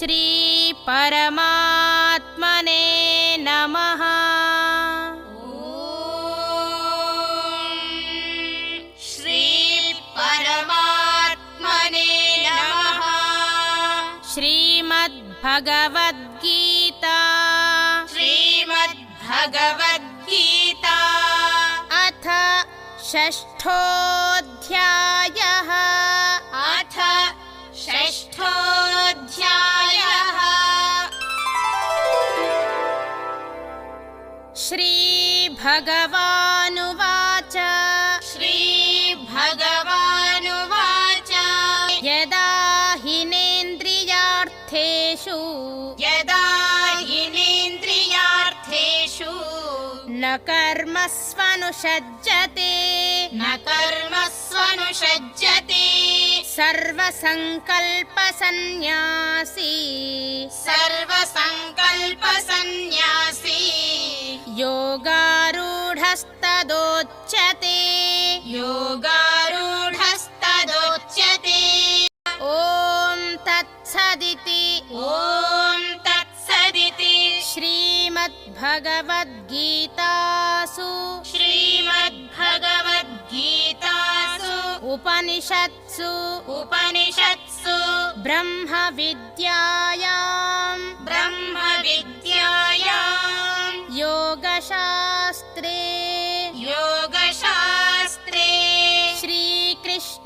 श्री परमात्मने नमः। श्री परमात्मने नमः। श्रीमद्भगवद्गीता श्रीमद्भगवद्गीता अथ षष्ठोऽध्यायः। अथ षष्ठोऽध्यायः। श्रीभगवानुवाच श्रीभगवानुवाच यदा हिनेन्द्रियार्थेषु यदा हिनेन्द्रियार्थेषु न कर्मस्वनुषज्जते न कर्मस्वनुषज्जते सर्वसङ्कल्पसन्न्यासी सर्वसङ्कल्पसन्न्यासी योगारूढस्तदोच्यते योगारूढस्तदोच्यते। ॐ तत्सदिति ॐ तत्सदिति श्रीमद्भगवद्गीतासु श्रीमद्भगवद्गीतासु उपनिषत्सु ब्रह्मविद्यायां योगशास्त्रे योगशास्त्रे श्रीकृष्णार्जुनसंवादे